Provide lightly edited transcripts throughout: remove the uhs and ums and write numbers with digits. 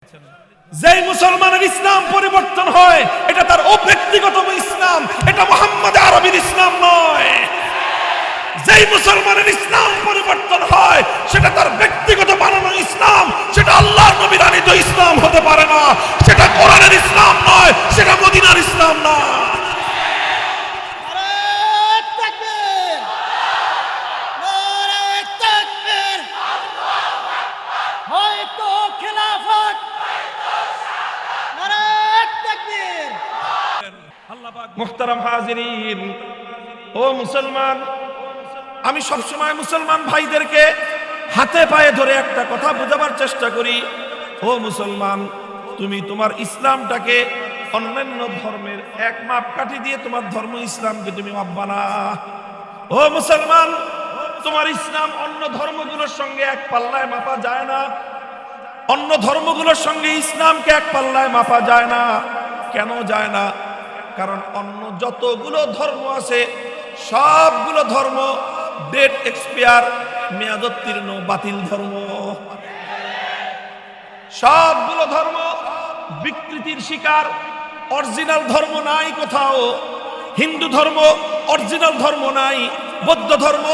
যেই মুসলমানের ইসলাম পরিবর্তন হয় এটা তার ব্যক্তিগত ইসলাম, এটা মুহাম্মদ আরবির ইসলাম নয়। যেই মুসলমানের ইসলাম পরিবর্তন হয় সেটা তার ব্যক্তিগত বানানো ইসলাম, সেটা আল্লাহর নবীর আনিত ইসলাম হতে পারে না, সেটা কোরআনের ইসলাম নয়, সেটা মদিনার ইসলাম না। মুহতারাম হাজিরিন, ও মুসলমান, আমি সবসময় মুসলমান ভাইদেরকে হাতে পায়ে ধরে একটা কথা বোঝাবার চেষ্টা করি। ও মুসলমান, তুমি তোমার ইসলামটাকে অন্যান্য ধর্মের এক মাপকাঠি দিয়ে তোমার ধর্ম ইসলামকে তুমি মাপবা না। ও মুসলমান, তোমার ইসলাম অন্য ধর্মগুলোর সঙ্গে এক পাল্লায় মাপা যায় না। অন্য ধর্মগুলোর সঙ্গে ইসলামকে এক পাল্লায় মাপা যায় না। কেন যায় না? কারণ অন্য যতগুলো ধর্ম আছে সবগুলো ধর্ম ডেট এক্সপায়ার, মেয়াদোত্তীর্ণ, বাতিল ধর্ম। সবগুলো ধর্ম বিকৃতির শিকার, অরিজিনাল ধর্ম নাই কোথাও। হিন্দু ধর্ম অরিজিনাল ধর্ম নাই, বৌদ্ধ ধর্ম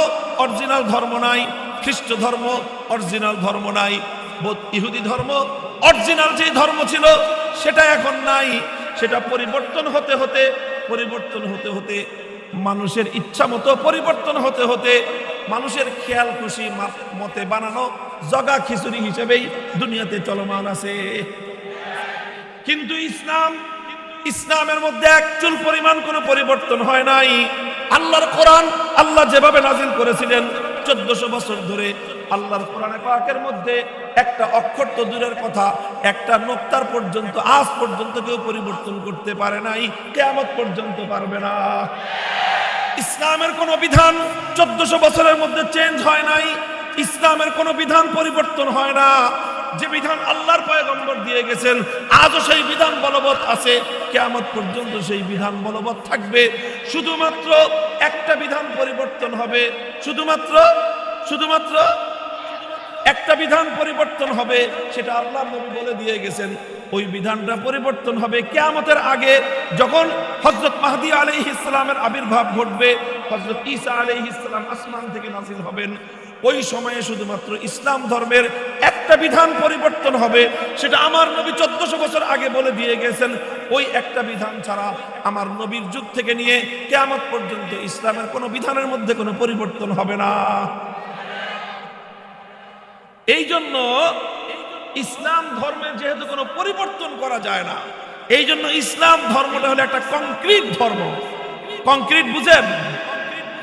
অরিজিনাল ধর্ম নাই, খ্রিস্ট ধর্ম অরিজিনাল ধর্ম নাই, ইহুদি ধর্ম অরিজিনাল যে ধর্ম ছিল সেটা এখন নাই। সেটা পরিবর্তন হতে হতে মানুষের ইচ্ছা মতো পরিবর্তন হতে হতে মানুষের খেয়াল খুশি মতে বানানো জগা খিচুড়ি হিসেবেই দুনিয়াতে চলমান আছে। কিন্তু ইসলামের মধ্যে এক চুল পরিমাণ কোনো পরিবর্তন হয় নাই। আল্লাহর কোরআন আল্লাহ যেভাবে নাজিল করেছিলেন 1400 বছর ধরে, আল্লাহর কোরআনে পাকের মধ্যে একটা অক্ষর তো দূরের কথা, একটা নোক্তার পর্যন্ত আজ পর্যন্ত কেউ পরিবর্তন করতে পারে নাই, কিয়ামত পর্যন্ত পারবে না। ইসলামের কোন বিধান 1400 বছরের মধ্যে চেঞ্জ হয় নাই। ইসলামের কোন বিধান পরিবর্তন হয় না। যে বিধান আল্লাহর পয়গম্বর দিয়ে গেছেন আজও সেই বিধান বলবৎ আছে, কিয়ামত পর্যন্ত সেই বিধান বলবৎ থাকবে। শুধুমাত্র একটা বিধান পরিবর্তন হবে, শুধুমাত্র একটা বিধান পরিবর্তন হবে, সেটা আল্লাহর নবী বলে দিয়ে গেছেন। ওই বিধানটা পরিবর্তন হবে কিয়ামতের আগে, যখন হযরত মাহদী আলাইহিস সালামের আবির্ভাব ঘটবে, হযরত ঈসা আলাইহিস সালাম আসমান থেকে নাযিল হবেন। ওই সময়ে শুধুমাত্র ইসলাম ধর্মের একটা বিধান পরিবর্তন হবে, সেটা আমার নবী 1400 বছর আগে বলে দিয়ে গেছেন। ওই একটা বিধান ছাড়া আমার নবীর যুগ থেকে নিয়ে কিয়ামত পর্যন্ত ইসলামের কোনো বিধানের মধ্যে কোনো পরিবর্তন হবে না। এই জন্য ইসলাম ধর্মের যেহেতু কোনো পরিবর্তন করা যায় না, এই জন্য ইসলাম ধর্মটা হলো একটা কংক্রিট ধর্ম। কংক্রিট বুঝেন?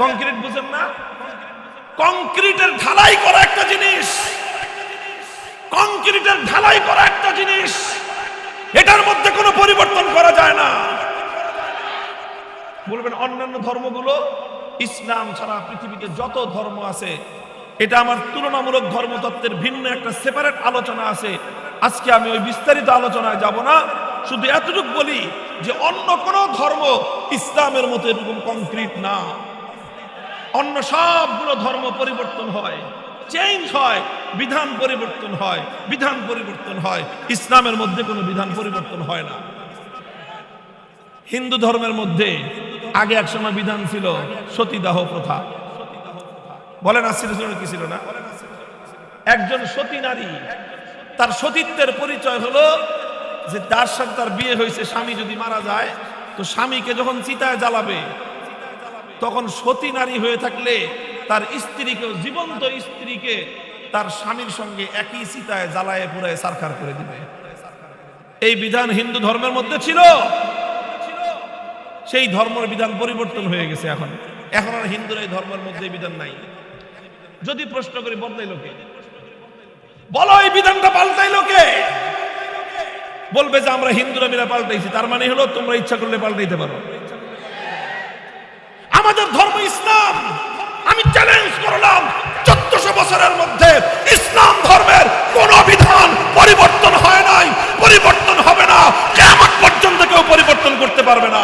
কংক্রিট বুঝেন না? কংক্রিটের ঢালাই করা একটা জিনিস, কংক্রিটের ঢালাই করা একটা জিনিস, এটার মধ্যে কোনো পরিবর্তন করা যায় না। বলবেন অন্যান্য ধর্মগুলো, ইসলাম ছাড়া পৃথিবীতে যত ধর্ম আছে, এটা আমার তুলনামূলক ধর্মতত্ত্বের ভিন্ন একটা সেপারেট আলোচনা আছে। আজকে আমি ওই বিস্তারিত আলোচনায় যাব না, শুধু এতটুকু বলি যে অন্য কোন ধর্ম ইসলামের মতো এরকম কংক্রিট না। অন্য সবগুলো ধর্ম পরিবর্তন হয়, চেঞ্জ হয়, বিধান পরিবর্তন হয়, বিধান পরিবর্তন হয়। ইসলামের মধ্যে কোনো বিধান পরিবর্তন হয় না। হিন্দু ধর্মের মধ্যে আগে এক সময় বিধান ছিল সতীদাহ প্রথা। বলেন আসছিল কি ছিল না? একজন সতী নারী, তার সতীত্বের পরিচয় হলো যে তার সাথে তার বিয়ে হয়েছে, স্বামী যদি মারা যায় তো স্বামীকে যখন চিতায় জ্বালাবে, তখন সতী নারী হয়ে থাকলে তার স্ত্রীকেও, জীবন্ত স্ত্রীকে তার স্বামীর সঙ্গে একই চিতায় জ্বালায় পুরায় সারখার করে দিবে। এই বিধান হিন্দু ধর্মের মধ্যে ছিল। সেই ধর্মের বিধান পরিবর্তন হয়ে গেছে। এখন আর হিন্দুর এই ধর্মের মধ্যে বিধান নাই। যদি প্রশ্ন করি বদলাইলো কে? বলো এই বিধানটা পাল্টাইলো কে? বলবে যে আমরা হিন্দুরা মিলে পাল্টাইছি। তার মানে হলো তোমরা ইচ্ছা করলে পাল্টাইতে পারো। আমাদের ধর্ম ইসলাম। আমি চ্যালেঞ্জ করলাম 1400 বছরের মধ্যে ইসলাম ধর্মের কোন বিধান পরিবর্তন হয় নাই, পরিবর্তন হবে না, কিয়ামত পর্যন্ত কেউ পরিবর্তন করতে পারবে না।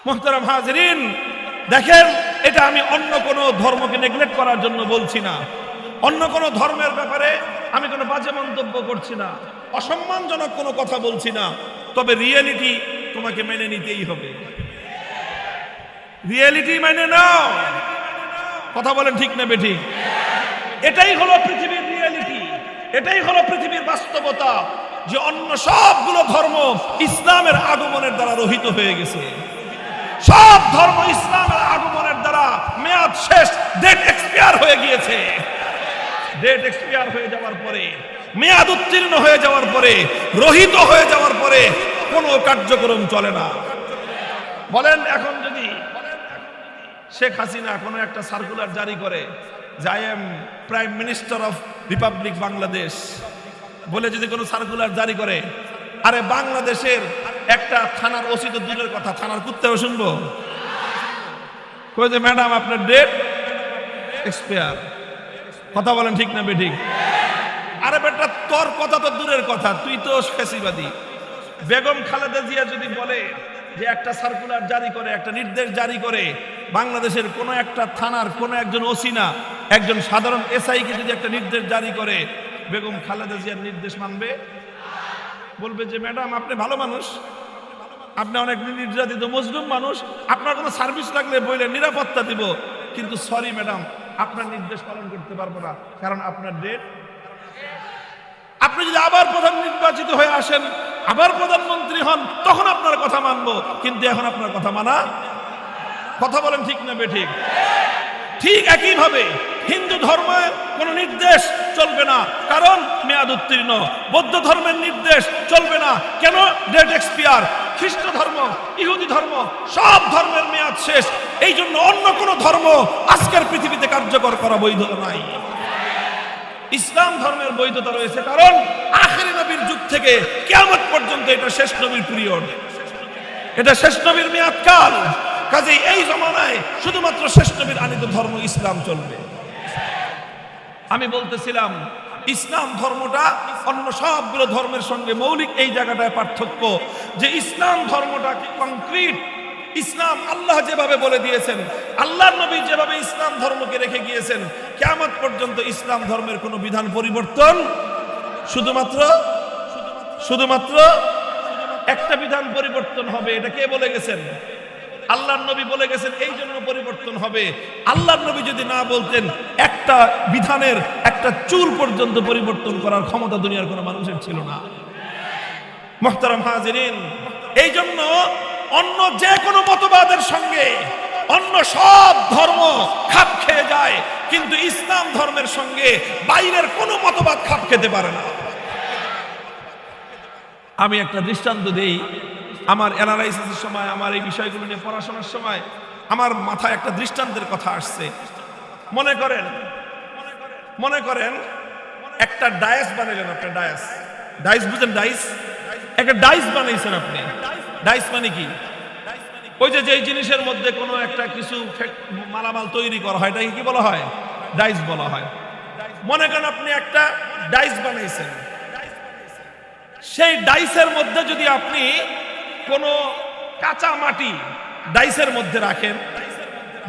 মুহতারাম হাজিরিন, দেখেন, এটা আমি অন্য কোনো ধর্মকে নেগলেক্ট করার জন্য বলছি না, অন্য কোনো ধর্মের ব্যাপারে আমি কোনো বাজে মন্তব্য করছি না, অসম্মানজনক কোনো কথা বলছি না, তবে রিয়েলিটি তোমাকে মেনে নিতেই হবে। রিয়েলিটি মেনে নাও। কথা বলেন ঠিক না বেঠিক? এটাই হলো পৃথিবীর রিয়েলিটি, এটাই হলো পৃথিবীর বাস্তবতা, যে অন্য সবগুলো ধর্ম ইসলামের আগমনের দ্বারা রহিত হয়ে গেছে। সব ধর্ম ইসলামের আগমনের দ্বারা মেয়াদ শেষ, ডেট এক্সপায়ার হয়ে গিয়েছে। ডেট এক্সপায়ার হয়ে যাওয়ার পরে, মেয়াদ উত্তীর্ণ হয়ে যাওয়ার পরে, রহিত হয়ে যাওয়ার পরে কোনো কার্যক্রম চলে না। বলেন, এখন যদি শেখ হাসিনা কোনো একটা সার্কুলার জারি করে যে I am prime minister of Republic Bangladesh বলে যদি কোনো সার্কুলার জারি করে, আরে বাংলাদেশের একটা থানার ওসি তো দূরের কথা, থানার কুত্তাও শুনবো কই যে ম্যাডাম আপনার ডেট এক্সপায়ার। কথা বলেন ঠিক না বেঠিক? আরে বেটা, তোর কথা তো দূরের কথা, তুই তো ফ্যাসিবাদী। বেগম খালেদা জিয়া যদি বলে যে একটা সার্কুলার জারি করে, একটা নির্দেশ জারি করে, বাংলাদেশের কোনো একটা থানার কোনো একজন ওসি না, একজন সাধারণ এসআইকে যদি একটা নির্দেশ জারি করে, বেগম খালেদা জিয়ার নির্দেশ মানবে? বলবে যে ম্যাডাম আপনি ভালো মানুষ, আপনি অনেক নির্যাতিত মজলুম মানুষ, আপনার কোনো সার্ভিস লাগলে বললে নিরাপত্তা দিব, কিন্তু সরি ম্যাডাম, আপনার নির্দেশ পালন করতে পারবো না, কারণ আপনার ডেট। আপনি যদি আবার প্রধান নির্বাচিত হয়ে আসেন, আবার প্রধানমন্ত্রী হন, তখন আপনার কথা মানবো, কিন্তু এখন আপনার কথা মানা। কথা বলেন ঠিক না বেঠিক? ঠিক একইভাবে হিন্দু ধর্মের কোন নির্দেশ চলবে না, কারণ মেয়াদ উত্তীর্ণ। বৌদ্ধ ধর্মের নির্দেশ চলবে না, কেন? Date expire. খ্রিস্ট ধর্ম, ইহুদি ধর্ম, সব ধর্মের মেয়াদ শেষ। এই জন্য অন্য কোন ধর্ম আজকের পৃথিবীতে কার্যকর করা বৈধ নাই। ইসলাম ধর্মের বৈধতা রয়েছে, কারণ আখিরি নবীর যুগ থেকে কিয়ামত পর্যন্ত এটা শেষ নবীর পিরিয়ড, এটা শেষ নবীর মেয়াদকাল। কাজেই এই জমানায় শুধুমাত্র শেষ নবীর আনিত ধর্ম ইসলাম চলবে। আমি বলতেছিলাম, ইসলাম ধর্মটা অন্য সবগুলো ধর্মের সঙ্গে মৌলিক এই জায়গাটায় পার্থক্য, যে ইসলাম ধর্মটা কংক্রিট। ইসলাম আল্লাহ যেভাবে বলে দিয়েছেন, আল্লাহর নবী যেভাবে ইসলাম ধর্মকে রেখে গিয়েছেন, কিয়ামত পর্যন্ত ইসলাম ধর্মের কোনো বিধান পরিবর্তন, শুধুমাত্র একটা বিধান পরিবর্তন হবে। এটা কে বলে গেছেন? আল্লাহর নবী বলে গেছেন, এই জন্য পরিবর্তন হবে। আল্লাহর নবী যদি না বলতেন, একটা বিধানের একটা চুল পর্যন্ত পরিবর্তন করার ক্ষমতা দুনিয়ার কোনো মানুষের ছিল না। মুহতারাম হাজিরিন, এই জন্য অন্য যে কোনো মতবাদের সঙ্গে অন্য সব ধর্ম খাপ খেয়ে যায়, কিন্তু ইসলাম ধর্মের সঙ্গে বাইরের কোনো মতবাদ খাপ খেতে পারে না। আমি একটা দৃষ্টান্ত দেই। আমার অ্যানালাইসিসের সময়, আমার এই বিষয়গুলো নিয়ে পড়াশোনার সময় আমার মাথায় একটা দৃষ্টান্তের কথা আসছে। মনে করেন একটা ডায়াস বানাইলেন। আপনার ডাইস বুঝেন? একটা ডাইস বানাইছেন আপনি। ডাইস মানে কি? ওই যে যেই জিনিসের মধ্যে কোনো একটা কিছু মালামাল তৈরি করা হয়, এটাকে কি বলা হয়? ডাইস বলা হয়। মনে করেন আপনি একটা ডাইস বানাইছেন, সেই ডাইসের মধ্যে যদি আপনি কোনো কাঁচা মাটি ডাইসের মধ্যে রাখেন,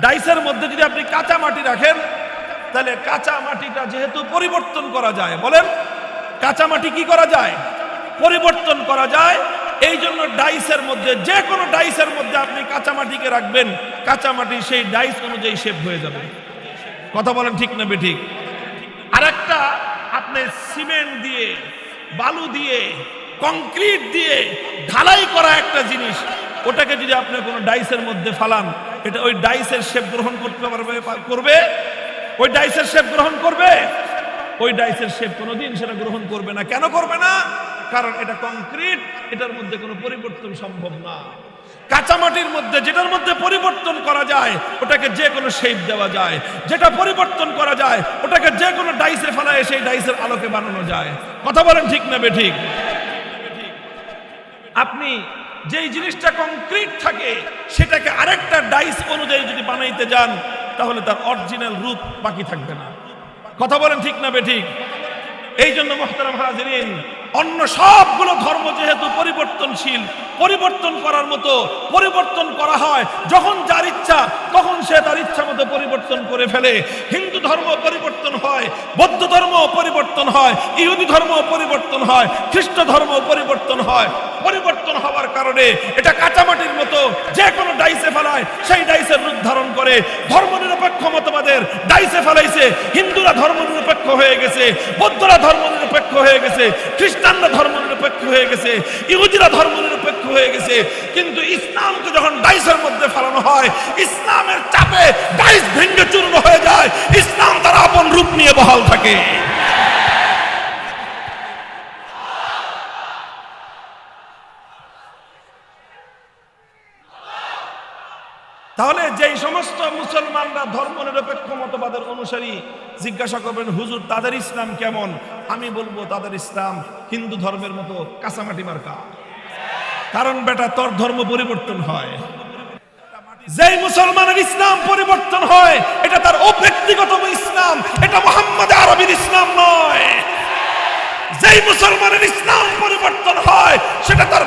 ডাইসের মধ্যে যদি আপনি কাঁচা মাটি রাখেন, তাহলে কাঁচা মাটিটা যেহেতু পরিবর্তন করা যায়, বলেন কাঁচা মাটি কি করা যায়? পরিবর্তন করা যায়। এই জন্য ডাইসের মধ্যে, যে কোনো ডাইসের মধ্যে আপনি কাঁচা মাটিকে রাখবেন, কাঁচা মাটি সেই ডাইস অনুযায়ী শেপ হয়ে যাবে। কথা বলেন ঠিক না বেঠিক? আরেকটা, আপনি সিমেন্ট দিয়ে, বালু দিয়ে, কংক্রিট দিয়ে ঢালাই করা একটা জিনিস, ওটাকে যদি আপনি কোনো ডাইসের মধ্যে ফালান, এটা ওই ডাইসের শেপ গ্রহণ করবে? ওই ডাইসের শেপ গ্রহণ করবে? ওই ডাইসের শেপ কোনোদিন সেটা গ্রহণ করবে না। কেন করবে না? কারণ এটা কংক্রিট, এটার মধ্যে কোনো পরিবর্তন সম্ভব না। কাঁচা মাটির মধ্যে, যেটার মধ্যে পরিবর্তন করা যায়, ওটাকে যে কোনো শেপ দেওয়া যায়। যেটা পরিবর্তন করা যায়, ওটাকে যে কোনো ডাইসে ফেলায় সেই ডাইসের আলোকে বানানো যায়। কথা বলেন ঠিক না বেঠিক? আপনি যেই জিনিসটা কংক্রিট থাকে, সেটাকে আরেকটা ডাইস অনুযায়ী যদি বানাইতে যান, তাহলে তার অরিজিনাল রূপ বাকি থাকবে না। কথা বলেন ঠিক না বেঠিক? এই জন্য মুহতারাম হাজিরিন, অন্য সবগুলো ধর্ম যেহেতু পরিবর্তনশীল, পরিবর্তন করার মতো পরিবর্তন করা হয়। যখন যার ইচ্ছা তখন সে তার ইচ্ছা মতো পরিবর্তন করে ফেলে। হিন্দু ধর্ম পরিবর্তন হয়, বৌদ্ধ ধর্ম পরিবর্তন হয়, ইহুদি ধর্ম পরিবর্তন হয়, খ্রিস্ট ধর্ম পরিবর্তন হয়। পরিবর্তন হওয়ার কারণে এটা কাঁচামাটির মতো, যে কোনো ডাইসে ফেলায় সেই ডাইসের রূপ ধারণ করে। ধর্মনিরপেক্ষ মতবাদের ডাইসে ফেলাইছে, হিন্দুরা ধর্মনিরপেক্ষ হয়ে গেছে, বৌদ্ধরা ধর্মনিরপেক্ষ হয়ে গেছে, খ্রিস্টানরা ধর্মনিরপেক্ষ হয়ে গেছে, ইহুদিরা ধর্মনিরপেক্ষ হয়ে গেছে। কিন্তু ইসলামকে যখন ডাইসের মধ্যে ফেলানো হয়, ইসলামের চাপে ডাইস ভেঙে চূর্ণ হয়ে যায়, ইসলাম তার আপন রূপ নিয়ে বহাল থাকে। তাহলে যেই সমস্ত মুসলমানরা ধর্মনিরপেক্ষ মতবাদের অনুসারী জিজ্ঞাসা করবেন, হুজুর তাদের ইসলাম কেমন? আমি বলবো তাদের ইসলাম হিন্দু ধর্মের মতো কাঁচামাটি মার্কা। কারণ বেটা, তোর ধর্ম পরিবর্তন হয়। যেই মুসলমানের ইসলাম পরিবর্তন হয় এটা তার অব্যক্তিগত ইসলাম, এটা মুহাম্মদ আরবির ইসলাম নয়। যেই মুসলমানের ইসলাম পরিবর্তন হয় সেটা তার